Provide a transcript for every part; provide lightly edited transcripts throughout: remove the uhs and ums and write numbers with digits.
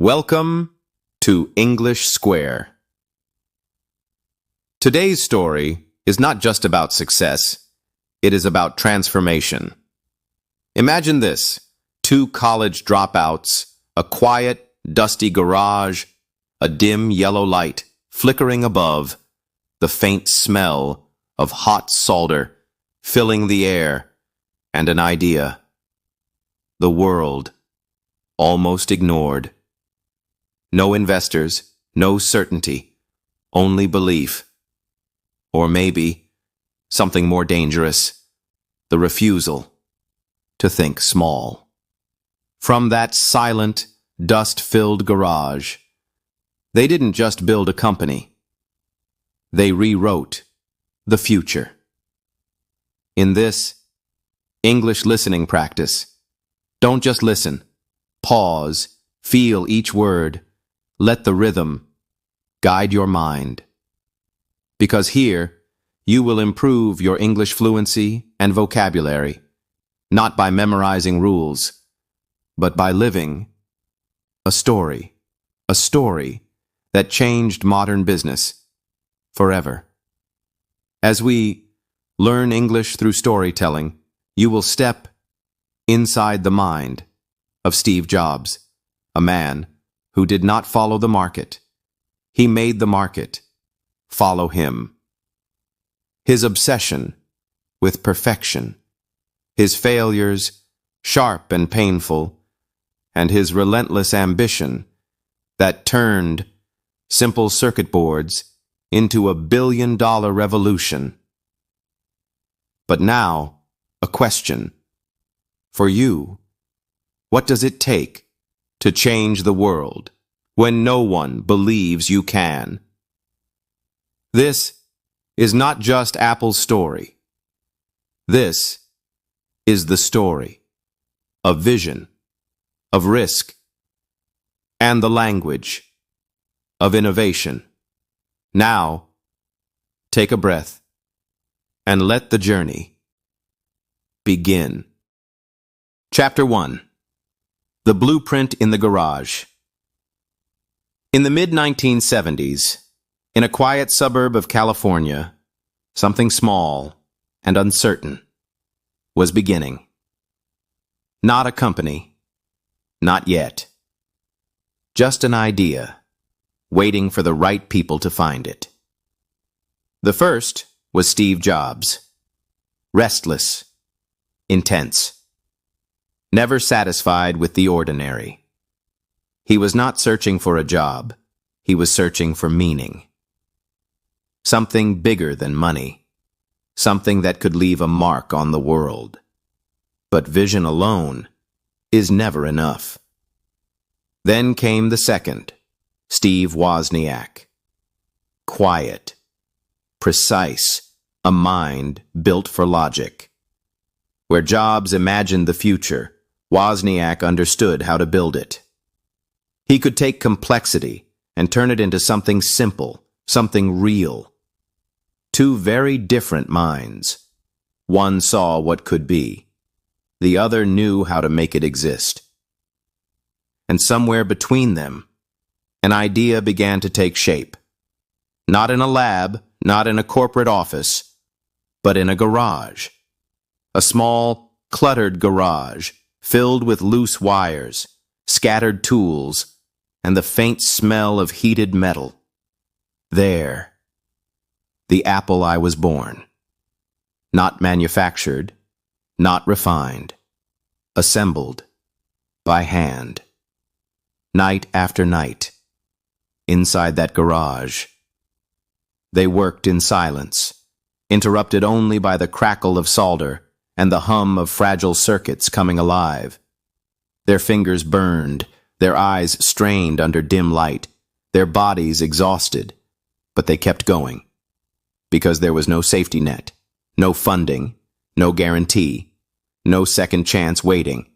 Welcome to English Square. Today's story is not just about success, it is about transformation. Imagine this: two college dropouts, a quiet, dusty garage, a dim yellow light flickering above, the faint smell of hot solder filling the air, and an idea. The world, almost ignored. No investors, no certainty, only belief. Or maybe, something more dangerous, the refusal to think small. From that silent, dust-filled garage, they didn't just build a company. They rewrote the future. In this English listening practice, don't just listen. Pause, feel each word, let the rhythm guide your mind. Because here, you will improve your English fluency and vocabulary, not by memorizing rules, but by living a story that changed modern business forever. As we learn English through storytelling, you will step inside the mind of Steve Jobs, a man who did not follow the market. He made the market follow him. His obsession with perfection, his failures, sharp and painful, and his relentless ambition that turned simple circuit boards into a billion-dollar revolution. But now, a question. For you, what does it take to change the world when no one believes you can? This is not just Apple's story. This is the story of vision, of risk, and the language of innovation. Now, take a breath and let the journey begin. Chapter 1. The Blueprint in the Garage. In the mid-1970s, in a quiet suburb of California, something small and uncertain was beginning. Not a company, not yet. Just an idea, waiting for the right people to find it. The first was Steve Jobs. Restless, intense, never satisfied with the ordinary. He was not searching for a job. He was searching for meaning. Something bigger than money. Something that could leave a mark on the world. But vision alone is never enough. Then came the second, Steve Wozniak. Quiet, precise, a mind built for logic. Where Jobs imagined the future, Wozniak understood how to build it. He could take complexity and turn it into something simple, something real. Two very different minds. One saw what could be. The other knew how to make it exist. And somewhere between them, an idea began to take shape. Not in a lab, not in a corporate office, but in a garage. A small, cluttered garage, filled with loose wires, scattered tools, and the faint smell of heated metal. There, the apple I was born. Not manufactured, not refined, assembled by hand. Night after night, inside that garage. They worked in silence, interrupted only by the crackle of solder and the hum of fragile circuits coming alive. Their fingers burned, their eyes strained under dim light, their bodies exhausted, but they kept going. Because there was no safety net, no funding, no guarantee, no second chance waiting,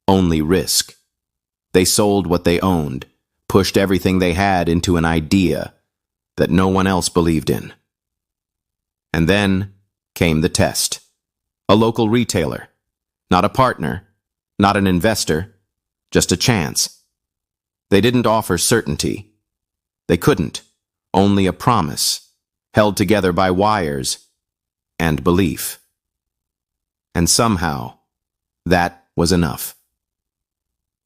only risk. They sold what they owned, pushed everything they had into an idea that no one else believed in. And then came the test. A local retailer, not a partner, not an investor, just a chance. They didn't offer certainty. They couldn't. Only a promise, held together by wires and belief. And somehow, that was enough.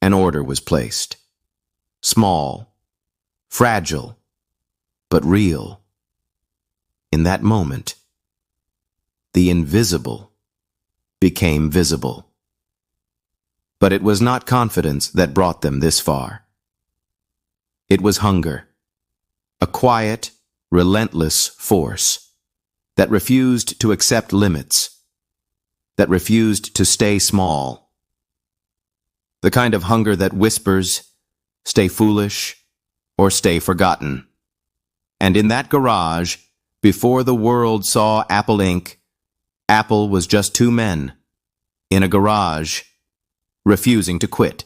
An order was placed. Small, fragile, but real. In that moment, the invisible became visible. But it was not confidence that brought them this far. It was hunger, a quiet, relentless force that refused to accept limits, that refused to stay small. The kind of hunger that whispers, "Stay foolish," or "Stay forgotten." And in that garage, before the world saw Apple Inc., Apple was just two men, in a garage, refusing to quit.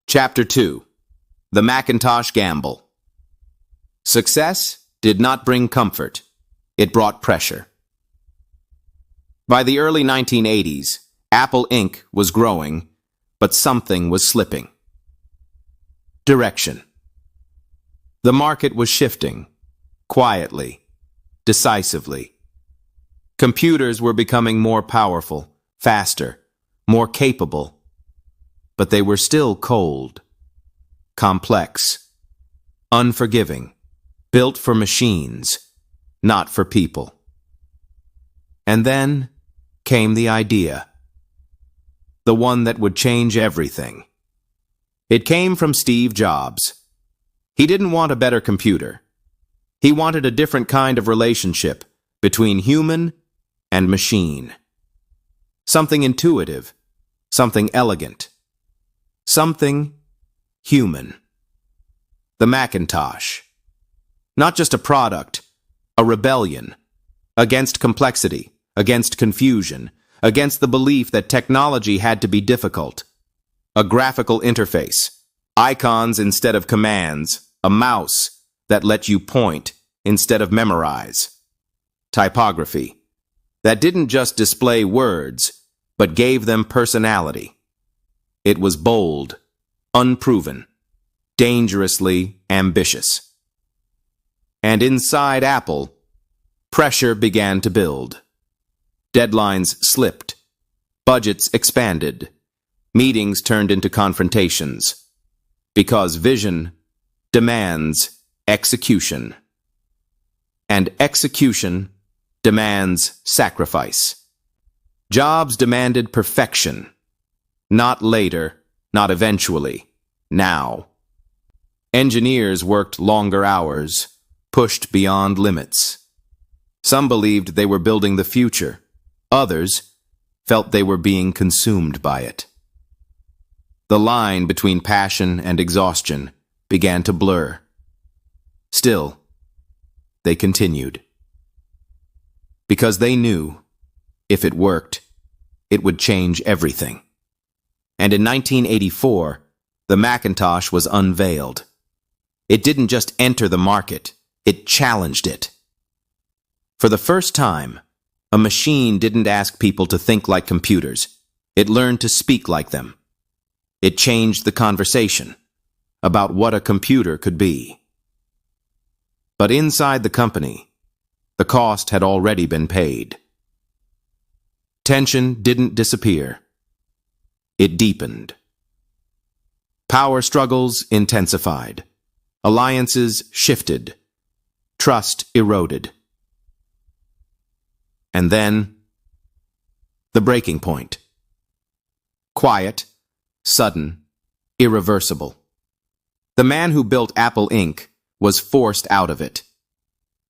Chapter 2. The Macintosh Gamble. Success did not bring comfort. It brought pressure. By the early 1980s, Apple Inc. was growing, but something was slipping. Direction. The market was shifting, quietly, decisively. Computers were becoming more powerful, faster, more capable, but they were still cold, complex, unforgiving, built for machines, not for people. And then came the idea, the one that would change everything. It came from Steve Jobs. He didn't want a better computer. He wanted a different kind of relationship between human and machine. Something intuitive, something elegant, something human. The Macintosh. Not just a product, a rebellion against complexity, against confusion, against the belief that technology had to be difficult. A graphical interface, icons instead of commands, a mouse that let you point instead of memorize. Typography that didn't just display words, but gave them personality. It was bold, unproven, dangerously ambitious. And inside Apple, pressure began to build. Deadlines slipped, budgets expanded, meetings turned into confrontations, because vision demands execution. And execution demands sacrifice. Jobs demanded perfection. Not later, not eventually, now. Engineers worked longer hours, pushed beyond limits. Some believed they were building the future. Others felt they were being consumed by it. The line between passion and exhaustion began to blur. Still, they continued. Because they knew, if it worked, it would change everything. And in 1984, the Macintosh was unveiled. It didn't just enter the market, it challenged it. For the first time, a machine didn't ask people to think like computers. It learned to speak like them. It changed the conversation about what a computer could be. But inside the company, the cost had already been paid. Tension didn't disappear. It deepened. Power struggles intensified. Alliances shifted. Trust eroded. And then, the breaking point. Quiet, sudden, irreversible. The man who built Apple Inc. was forced out of it.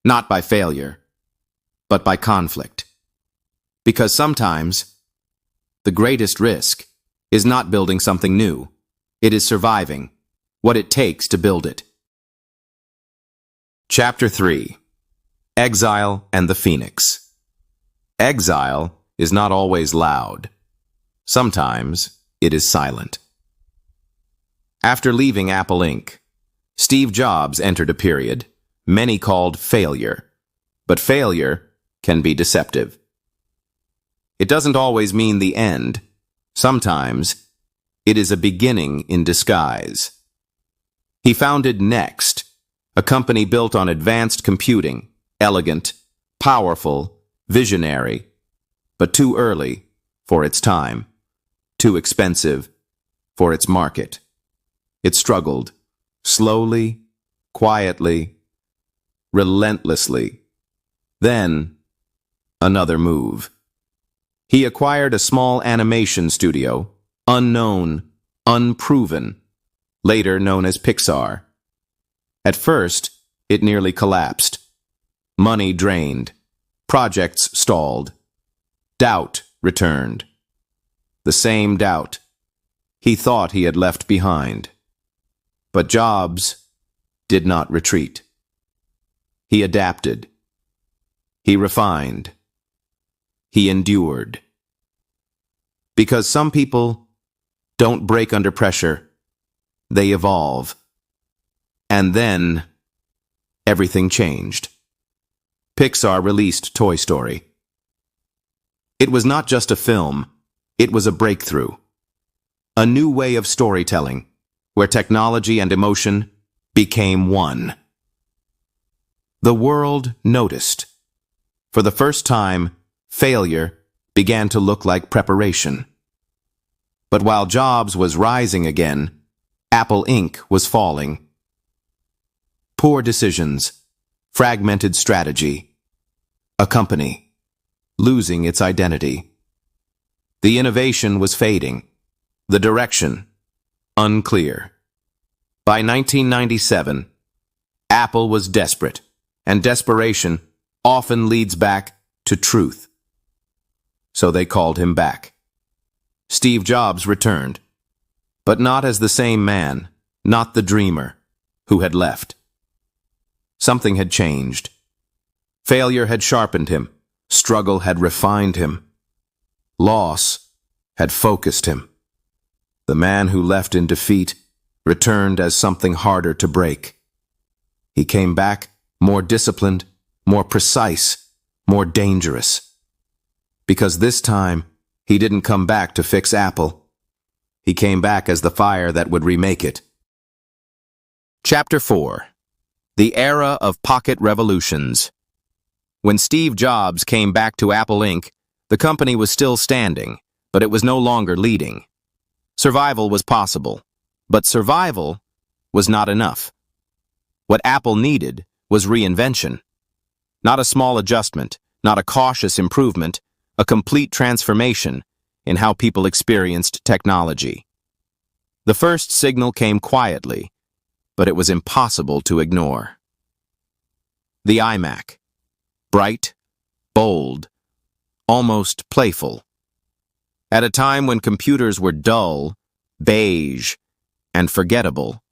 Not by failure, but by conflict. Because sometimes, the greatest risk is not building something new. It is surviving what it takes to build it. Chapter 3. Exile and the Phoenix. Exile is not always loud. Sometimes it is silent. After leaving Apple Inc., Steve Jobs entered a period many called failure. But failure can be deceptive. It doesn't always mean the end. Sometimes it is a beginning in disguise. He founded Next, a company built on advanced computing, elegant, powerful, visionary, but too early for its time, too expensive for its market. It struggled, slowly, quietly, relentlessly. Then, another move. He acquired a small animation studio, unknown, unproven, later known as Pixar. At first, it nearly collapsed. Money drained. Projects stalled. Doubt returned. The same doubt he thought he had left behind. But Jobs did not retreat. He adapted. He refined. He endured. Because some people don't break under pressure, they evolve. And then, everything changed. Pixar released Toy Story. It was not just a film, it was a breakthrough. A new way of storytelling, where technology and emotion became one. The world noticed. For the first time, failure began to look like preparation. But while Jobs was rising again, Apple Inc. was falling. Poor decisions, fragmented strategy, a company losing its identity. The innovation was fading, the direction unclear. By 1997, Apple was desperate, and desperation often leads back to truth. So they called him back. Steve Jobs returned, but not as the same man, not the dreamer who had left. Something had changed. Failure had sharpened him. Struggle had refined him. Loss had focused him. The man who left in defeat returned as something harder to break. He came back more disciplined, more precise, more dangerous. Because this time, he didn't come back to fix Apple. He came back as the fire that would remake it. Chapter 4. The Era of Pocket Revolutions. When Steve Jobs came back to Apple Inc., the company was still standing, but it was no longer leading. Survival was possible, but survival was not enough. What Apple needed was reinvention. Not a small adjustment, not a cautious improvement, a complete transformation in how people experienced technology. The first signal came quietly, but it was impossible to ignore. The iMac. Bright, bold, almost playful. At a time when computers were dull, beige, and forgettable,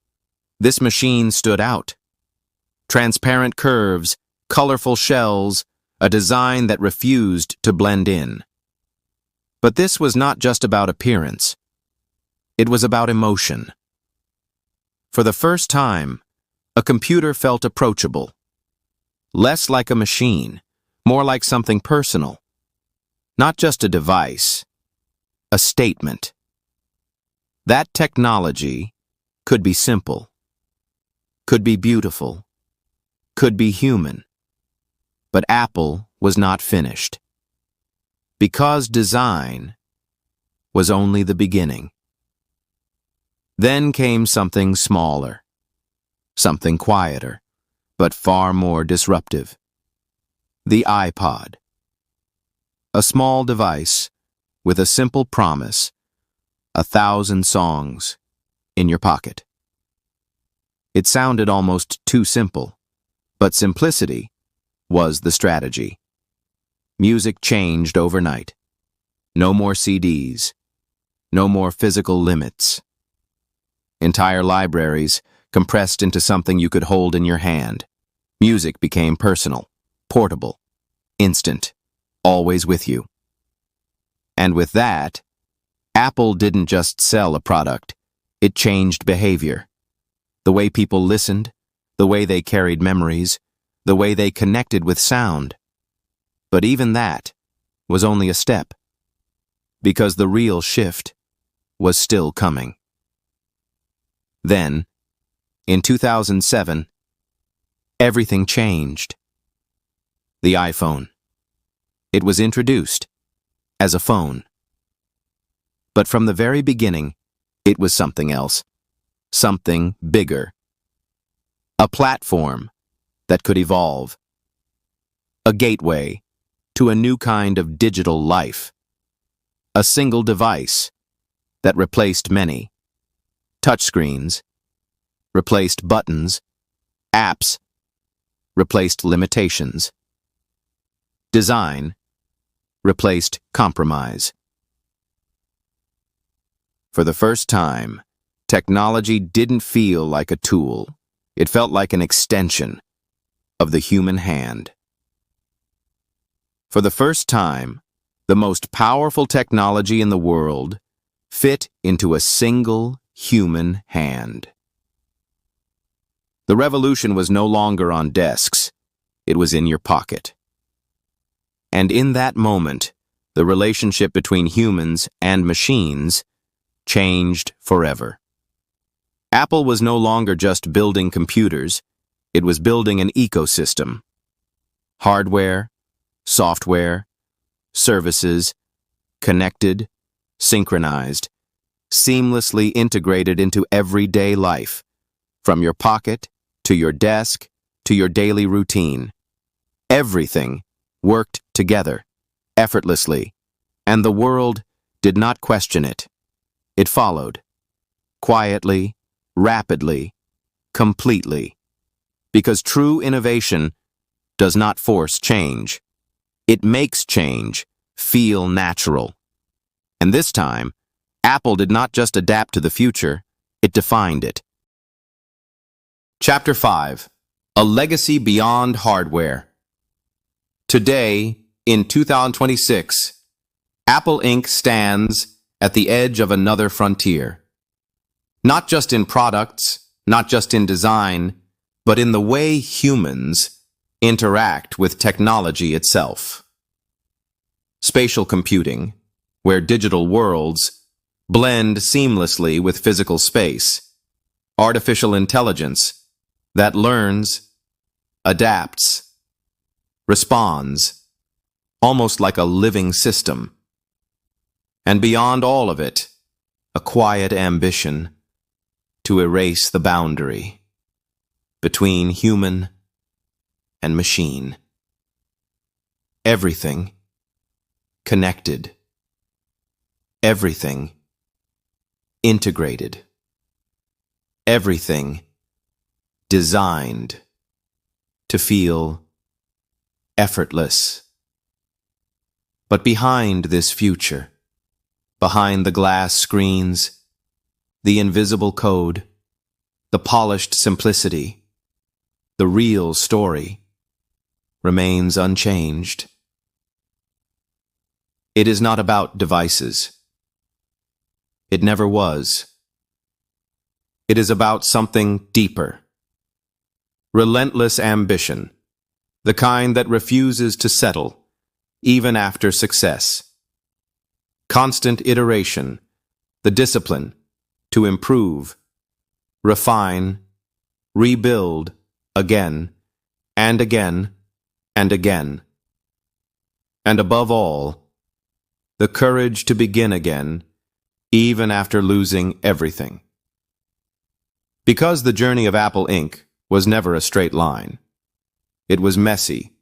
this machine stood out. Transparent curves, colorful shells, a design that refused to blend in. But this was not just about appearance. It was about emotion. For the first time, a computer felt approachable. Less like a machine, more like something personal. Not just a device, a statement. That technology could be simple, could be beautiful, could be human. But Apple was not finished. Because design was only the beginning. Then came something smaller, something quieter, but far more disruptive. The iPod. A small device with a simple promise, 1,000 songs in your pocket. It sounded almost too simple, but simplicity was the strategy. Music changed overnight. No more CDs. No more physical limits. Entire libraries compressed into something you could hold in your hand. Music became personal, portable, instant, always with you. And with that, Apple didn't just sell a product, it changed behavior. The way people listened, the way they carried memories, the way they connected with sound. But even that was only a step, because the real shift was still coming. Then, in 2007, everything changed. The iPhone. It was introduced as a phone. But from the very beginning, it was something else, something bigger. A platform that could evolve. A gateway to a new kind of digital life. A single device that replaced many. Touchscreens replaced buttons, apps replaced limitations. Design replaced compromise. For the first time, technology didn't feel like a tool. It felt like an extension of the human hand. For the first time, the most powerful technology in the world fit into a single human hand. The revolution was no longer on desks. It was in your pocket. And in that moment, the relationship between humans and machines changed forever. Apple was no longer just building computers. It was building an ecosystem. Hardware, software, services, connected, synchronized, seamlessly integrated into everyday life, from your pocket to your desk to your daily routine. Everything worked together, effortlessly, and the world did not question it. It followed, quietly, rapidly, completely. Because true innovation does not force change. It makes change feel natural. And this time, Apple did not just adapt to the future, it defined it. Chapter 5. A Legacy Beyond Hardware. Today, in 2026, Apple Inc. stands at the edge of another frontier. Not just in products, not just in design, but in the way humans interact with technology itself. Spatial computing, where digital worlds blend seamlessly with physical space. Artificial intelligence that learns, adapts, responds, almost like a living system. And beyond all of it, a quiet ambition to erase the boundary between human and machine. Everything connected. Everything integrated. Everything designed to feel effortless. But behind this future, behind the glass screens, the invisible code, the polished simplicity, the real story remains unchanged. It is not about devices. It never was. It is about something deeper. Relentless ambition, the kind that refuses to settle, even after success. Constant iteration, the discipline to improve, refine, rebuild again and again and again. And above all, the courage to begin again, even after losing everything. Because the journey of Apple Inc. was never a straight line. It was messy,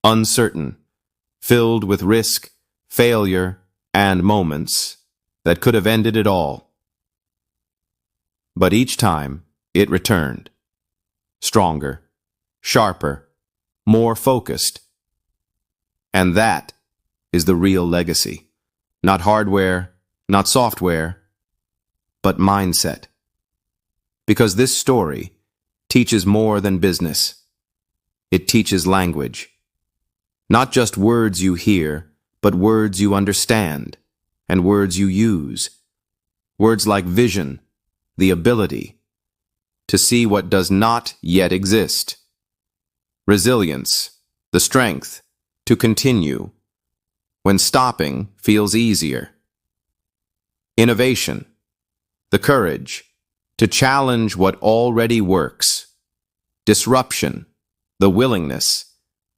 uncertain, filled with risk, failure, and moments that could have ended it all. But each time, it returned. Stronger, sharper, more focused. And that is the real legacy. Not hardware, not software, but mindset. Because this story teaches more than business. It teaches language. Not just words you hear, but words you understand, and words you use. Words like vision, the ability to see what does not yet exist. Resilience, the strength to continue when stopping feels easier. Innovation, the courage to challenge what already works. Disruption, the willingness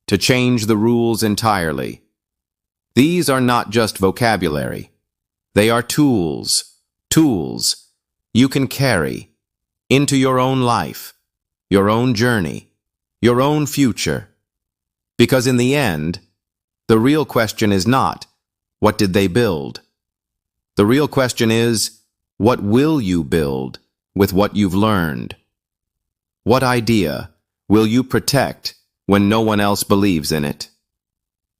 to change the rules entirely. These are not just vocabulary. They are tools you can carry into your own life, your own journey, your own future. Because in the end, the real question is not, what did they build? The real question is, what will you build with what you've learned? What idea will you protect when no one else believes in it?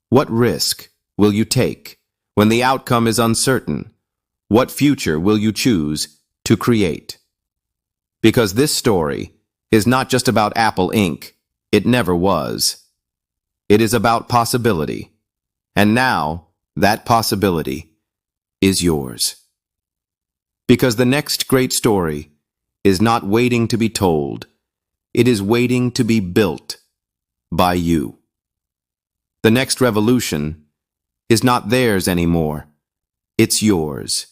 What risk will you take when the outcome is uncertain? What future will you choose to create? Because this story is not just about Apple Inc. It never was. It is about possibility. And now, that possibility is yours. Because the next great story is not waiting to be told. It is waiting to be built by you. The next revolution is not theirs anymore. It's yours.